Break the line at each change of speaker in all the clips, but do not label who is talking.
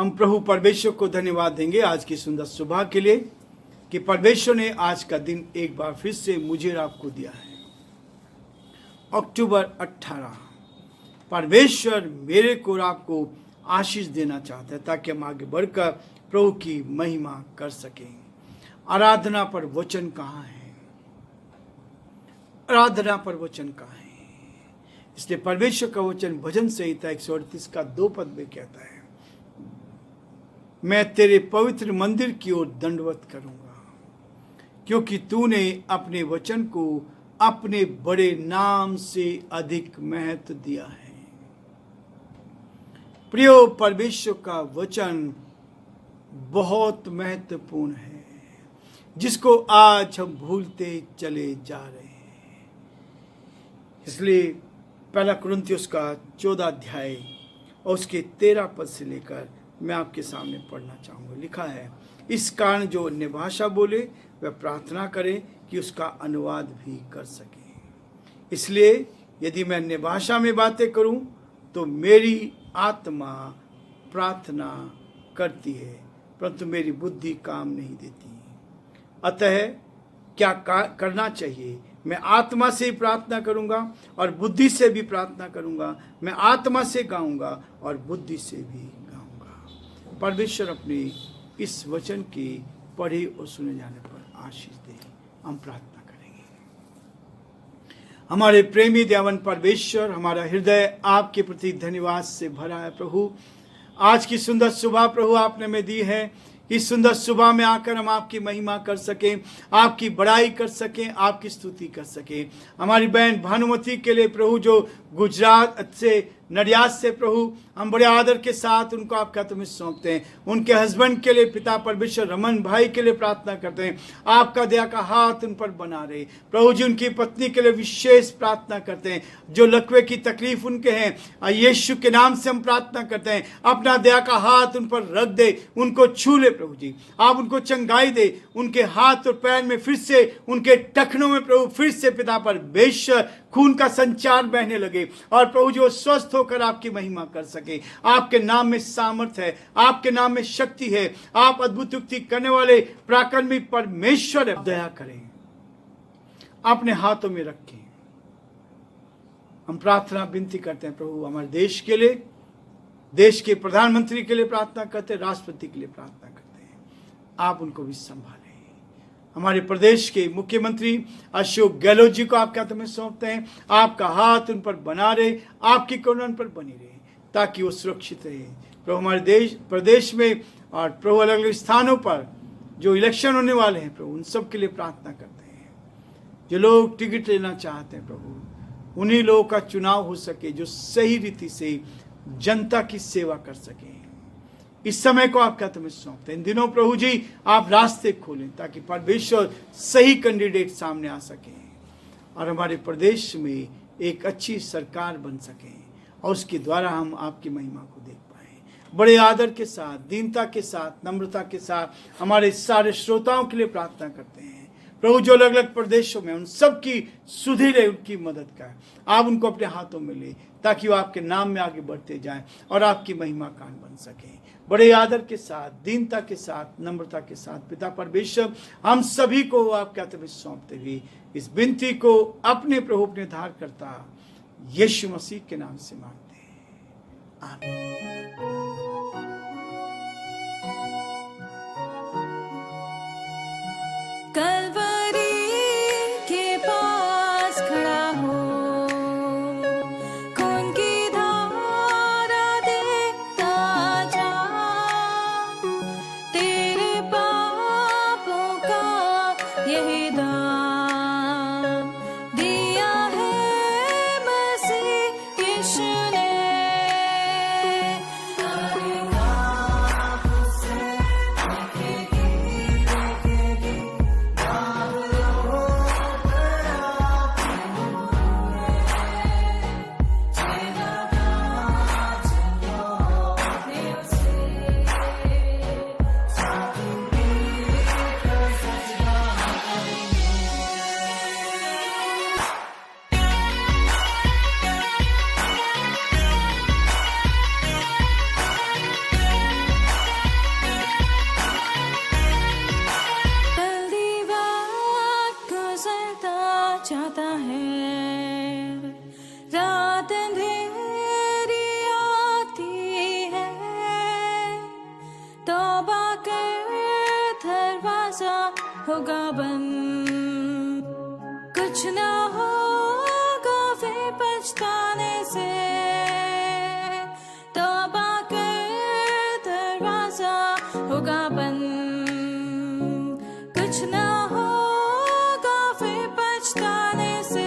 हम प्रभु परमेश्वर को धन्यवाद देंगे आज की सुंदर सुबह के लिए कि परमेश्वर ने आज का दिन एक बार फिर से मुझे और आपको दिया है। अक्टूबर 18 परमेश्वर मेरे को और आपको आशीष देना चाहता है ताकि हम आगे बढ़कर प्रभु की महिमा कर सकें। आराधना पर वचन कहाँ है? आराधना पर वचन कहाँ है? इसलिए परमेश्वर का वचन भजन संहिता 138 का 2 पद में कहता है, मैं तेरे पवित्र मंदिर की ओर दंडवत करूंगा क्योंकि तूने अपने वचन को अपने बड़े नाम से अधिक महत्व दिया है। प्रियो, परमेश्वर का वचन बहुत महत्वपूर्ण है जिसको आज हम भूलते चले जा रहे हैं। इसलिए पहला कुरिन्थियों का 14 अध्याय और उसके 13 पद से लेकर मैं आपके सामने पढ़ना चाहूँगा। लिखा है, इस कारण जो अन्य भाषा बोले वह प्रार्थना करे कि उसका अनुवाद भी कर सके। इसलिए यदि मैं अन्य भाषा में बातें करूं तो मेरी आत्मा प्रार्थना करती है परंतु मेरी बुद्धि काम नहीं देती। अतः क्या करना चाहिए? मैं आत्मा से ही प्रार्थना करूंगा और बुद्धि से भी प्रार्थना करूंगा। मैं आत्मा से गाऊंगा और बुद्धि से भी गाऊंगा। परमेश्वर अपने इस वचन के पढ़े और सुने जाने पर आशीष दे। हम प्रार्थना करेंगे। हमारे प्रेमी दयावान परमेश्वर, हमारा हृदय आपके प्रति धन्यवाद से भरा है। प्रभु, आज की सुंदर सुबह प्रभु आपने हमें दी है। इस सुंदर सुबह में आकर हम आपकी महिमा कर सकें, आपकी बड़ाई कर सकें, आपकी स्तुति कर सकें। हमारी बहन भानुमति के लिए प्रभु जो गुजरात से नडियाद से प्रभु हम बड़े आदर के साथ उनको आपके हाथों में सौंपते हैं। उनके हस्बैंड के लिए पिता परमेश्वर रमन भाई के लिए प्रार्थना करते हैं, आपका दया का हाथ उन पर बना रहे। प्रभु जी उनकी पत्नी के लिए विशेष प्रार्थना करते हैं, जो लकवे की तकलीफ उनके हैं यीशु के नाम से हम प्रार्थना करते हैं, अपना दया का हाथ उन पर रख दे, उनको छू ले प्रभु जी, आप उनको चंगाई दे, उनके हाथ और पैर में फिर से, उनके टखनों में प्रभु फिर से पिता परमेश्वर खून का संचार बहने लगे और प्रभु जी वो स्वस्थ होकर आपकी महिमा कर सके। आपके नाम में सामर्थ है, आपके नाम में शक्ति है। आप अद्भुत युक्ति करने वाले पराक्रमी परमेश्वर है। दया करें, अपने हाथों में रखें। हम प्रार्थना विनती करते हैं प्रभु हमारे देश के लिए, देश के प्रधानमंत्री के लिए प्रार्थना करते हैं, राष्ट्रपति के लिए प्रार्थना करते हैं। आप उनको भी संभालें। हमारे प्रदेश के मुख्यमंत्री अशोक गहलोत जी को आपके हाथों में सौंपते हैं। आपका हाथ उन पर बना रहे, आपकी करुणा उन पर बनी रहे ताकि वो सुरक्षित रहे। प्रभु हमारे देश प्रदेश में और प्रभु अलग अलग स्थानों पर जो इलेक्शन होने वाले हैं प्रभु उन सब के लिए प्रार्थना करते हैं। जो लोग टिकट लेना चाहते हैं प्रभु उन्हीं लोगों का चुनाव हो सके जो सही रीति से जनता की सेवा कर सके। इस समय को आपके हाथों में सौंपते हैं। इन दिनों प्रभु जी आप रास्ते खोलें ताकि परमेश्वर सही कैंडिडेट सामने आ सके और हमारे प्रदेश में एक अच्छी सरकार बन सके और उसके द्वारा हम आपकी महिमा को देख पाए। बड़े आदर के साथ, दीनता के साथ, नम्रता के साथ हमारे सारे श्रोताओं के लिए प्रार्थना करते हैं। प्रभु जो अलग अलग प्रदेशों में उन सब की सुधीरे, उनकी मदद कर, आप उनको अपने हाथों में ले ताकि वो आपके नाम में आगे बढ़ते जाएं और आपकी महिमा कान बन सके। बड़े आदर के साथ, दीनता के साथ, नम्रता के साथ पिता परमेश्वर हम सभी को आपके हाथ में सौंपते हुए इस विनती को अपने प्रभु अपने उद्धारकर्ता यीशु मसीह के नाम से मांगते हैं, आमीन।
जाता है। रात अंधेरी आती है, तौबा कर दरवाजा होगा बंद। कुछ ना होगा फिर पछताने से, तौबा कर दरवाजा होगा बंद। कुछ ना होगा फिर पछताने से।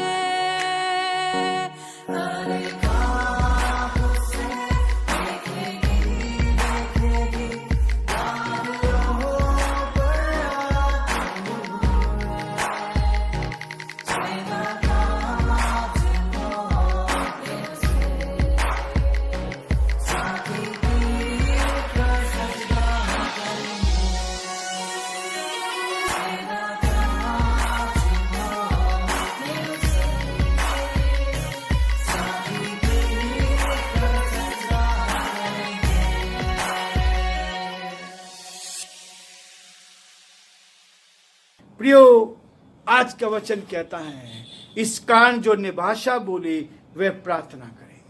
प्रियो, आज का वचन कहता है, इस कारण जो अन्य भाषा बोले वे प्रार्थना करें।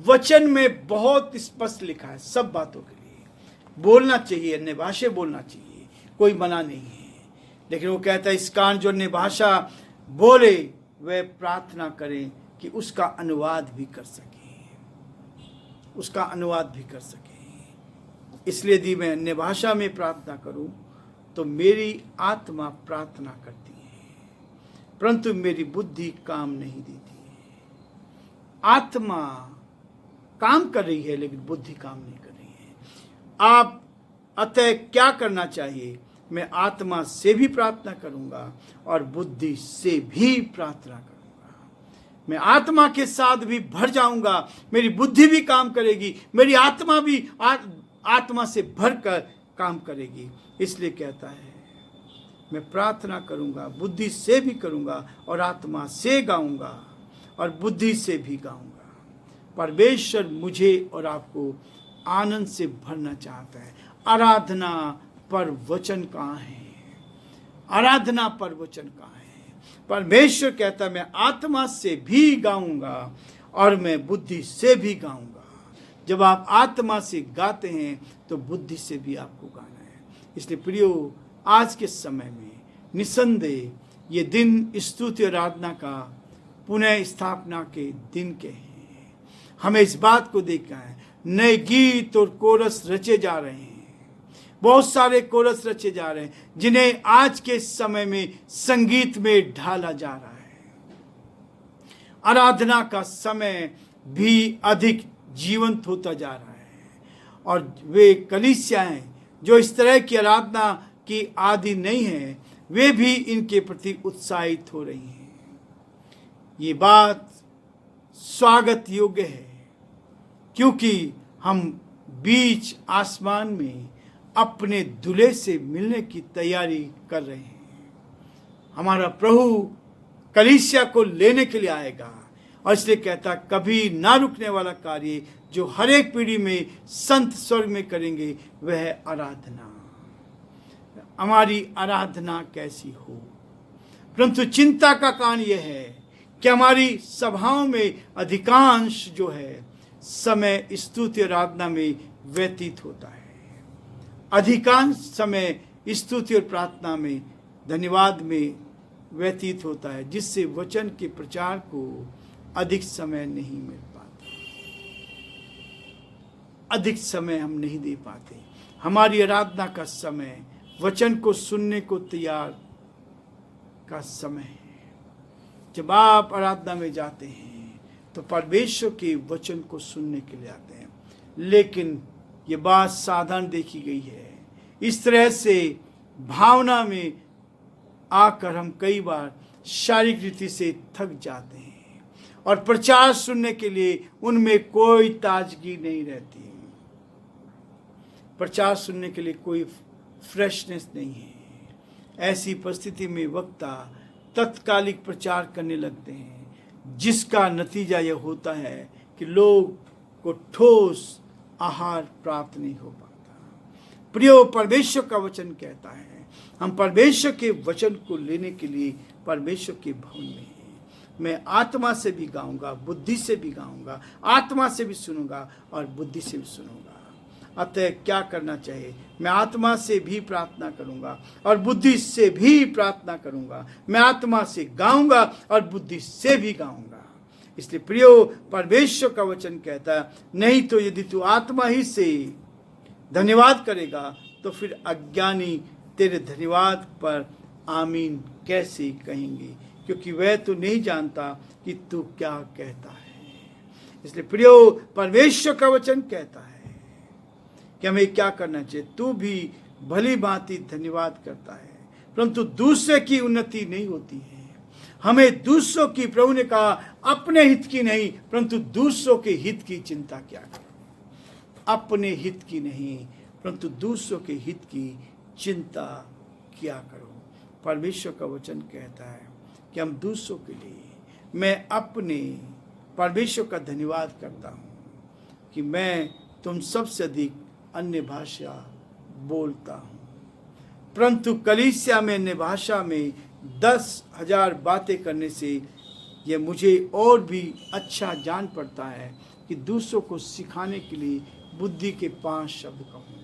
वचन में बहुत स्पष्ट लिखा है, सब बातों के लिए बोलना चाहिए, अन्य भाषा बोलना चाहिए, कोई मना नहीं है। लेकिन वो कहता है, इस कारण जो अन्य भाषा बोले वे प्रार्थना करें कि उसका अनुवाद भी कर सके, उसका अनुवाद भी कर सके। इसलिए यदि मैं अन्य भाषा में प्रार्थना करूं तो मेरी आत्मा प्रार्थना करती है, परंतु मेरी बुद्धि काम नहीं देती है। आत्मा काम कर रही है लेकिन बुद्धि काम नहीं कर रही है। आप अतः क्या करना चाहिए? मैं आत्मा से भी प्रार्थना करूंगा और बुद्धि से भी प्रार्थना करूंगा। मैं आत्मा के साथ भी भर जाऊंगा, मेरी बुद्धि भी काम करेगी, मेरी आत्मा भी आत्मा से भरकर काम करेगी। इसलिए कहता है, मैं प्रार्थना करूंगा, बुद्धि से भी करूंगा और आत्मा से गाऊंगा और बुद्धि से भी गाऊंगा। परमेश्वर मुझे और आपको आनंद से भरना चाहता है। आराधना पर वचन कहाँ है? आराधना पर वचन कहाँ है? परमेश्वर कहता है, मैं आत्मा से भी गाऊंगा और मैं बुद्धि से भी गाऊंगा। जब आप आत्मा से गाते हैं तो बुद्धि से भी आपको गाना है। इसलिए प्रियो, आज के समय में निसंदेह ये दिन स्तुति और आराधना का पुनः स्थापना के दिन के हैं। हमें इस बात को देखना है, नए गीत और कोरस रचे जा रहे हैं, बहुत सारे कोरस रचे जा रहे हैं जिन्हें आज के समय में संगीत में ढाला जा रहा है। आराधना का समय भी अधिक जीवंत होता जा रहा है और वे कलीसियाएं जो इस तरह की आराधना की आदि नहीं है, वे भी इनके प्रति उत्साहित हो रही हैं। ये बात स्वागत योग्य है क्योंकि हम बीच आसमान में अपने दूल्हे से मिलने की तैयारी कर रहे हैं। हमारा प्रभु कलीसिया को लेने के लिए आएगा और इसलिए कहता, कभी ना रुकने वाला कार्य जो हर एक पीढ़ी में संत स्वर्ग में करेंगे वह है आराधना। हमारी आराधना कैसी हो? परंतु चिंता का कारण यह है कि हमारी सभाओं में अधिकांश जो है समय स्तुति और आराधना में व्यतीत होता है। अधिकांश समय स्तुति और प्रार्थना में, धन्यवाद में व्यतीत होता है, जिससे वचन के प्रचार को अधिक समय नहीं मिल पाता, अधिक समय हम नहीं दे पाते। हमारी आराधना का समय वचन को सुनने को तैयार का समय है। जब आप आराधना में जाते हैं तो परमेश्वर के वचन को सुनने के लिए आते हैं, लेकिन ये बात साधारण देखी गई है। इस तरह से भावना में आकर हम कई बार शारीरिक रीति से थक जाते हैं और प्रचार सुनने के लिए उनमें कोई ताजगी नहीं रहती, प्रचार सुनने के लिए कोई फ्रेशनेस नहीं है। ऐसी परिस्थिति में वक्ता तत्कालिक प्रचार करने लगते हैं, जिसका नतीजा यह होता है कि लोग को ठोस आहार प्राप्त नहीं हो पाता। प्रियो, परमेश्वर का वचन कहता है, हम परमेश्वर के वचन को लेने के लिए परमेश्वर के भवन में हैं। मैं आत्मा से भी गाऊंगा, बुद्धि से भी गाऊंगा, आत्मा से भी सुनूंगा और बुद्धि से भी सुनूंगा। अतः क्या करना चाहिए? मैं आत्मा से भी प्रार्थना करूंगा और बुद्धि से भी प्रार्थना करूंगा। मैं आत्मा से गाऊंगा और बुद्धि से भी गाऊंगा। इसलिए प्रियो, परमेश्वर का वचन कहता है, नहीं तो यदि तू आत्मा ही से धन्यवाद करेगा तो फिर अज्ञानी तेरे धन्यवाद पर आमीन कैसे कहेंगे, क्योंकि वह तो नहीं जानता कि तू क्या कहता है। इसलिए प्रियो, परमेश्वर का वचन कहता है कि हमें क्या करना चाहिए। तू भी भली भांति धन्यवाद करता है, परंतु दूसरे की उन्नति नहीं होती है। हमें दूसरों की, प्रभु ने कहा, अपने हित की नहीं परंतु दूसरों के हित की चिंता क्या करो। अपने हित की नहीं परंतु दूसरों के हित की चिंता क्या करो। परमेश्वर का वचन कहता है कि हम दूसरों के लिए, मैं अपने परमेश्वर का धन्यवाद करता हूँ कि मैं तुम सबसे अधिक अन्य भाषा बोलता हूँ, परंतु कलीसिया में अन्य भाषा में 10,000 बातें करने से यह मुझे और भी अच्छा जान पड़ता है कि दूसरों को सिखाने के लिए बुद्धि के 5 शब्द कहूँ।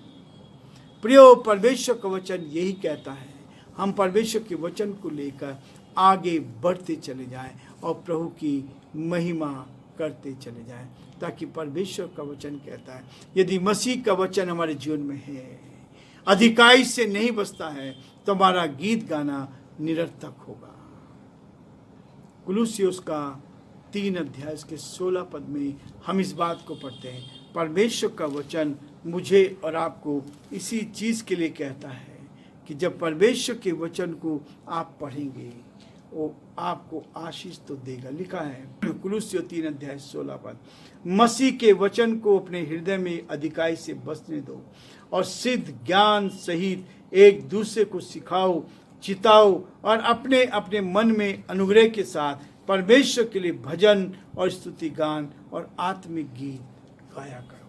प्रियो, परमेश्वर का वचन यही कहता है, हम परमेश्वर के वचन को लेकर आगे बढ़ते चले जाएं और प्रभु की महिमा करते चले जाएं, ताकि परमेश्वर का वचन कहता है, यदि मसीह का वचन हमारे जीवन में है, अधिकाई से नहीं बसता है, तो हमारा गीत गाना निरर्थक होगा। कुलुस्सियों का 3 अध्याय के 16 पद में हम इस बात को पढ़ते हैं, परमेश्वर का वचन मुझे और आपको इसी चीज़ के लिए कहता है कि जब परमेश्वर के वचन को आप पढ़ेंगे वो आपको आशीष तो देगा। लिखा है कुलुस्सियों 3 अध्याय 16 पद, मसीह के वचन को अपने हृदय में अधिकाई से बसने दो और सिद्ध ज्ञान सहित एक दूसरे को सिखाओ, चिताओ और अपने अपने मन में अनुग्रह के साथ परमेश्वर के लिए भजन और स्तुति गान और आत्मिक गीत गाया करो।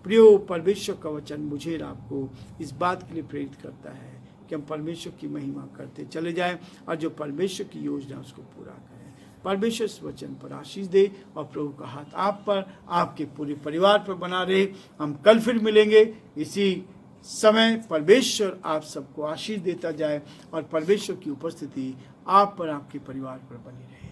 प्रियो, परमेश्वर का वचन मुझे और आपको इस बात के लिए प्रेरित करता है कि हम परमेश्वर की महिमा करते चले जाएं और जो परमेश्वर की योजना उसको पूरा करें। परमेश्वर इस वचन पर आशीष दे और प्रभु का हाथ आप पर, आपके पूरे परिवार पर बना रहे। हम कल फिर मिलेंगे इसी समय। परमेश्वर आप सबको आशीष देता जाए और परमेश्वर की उपस्थिति आप पर, आपके परिवार पर बनी रहे।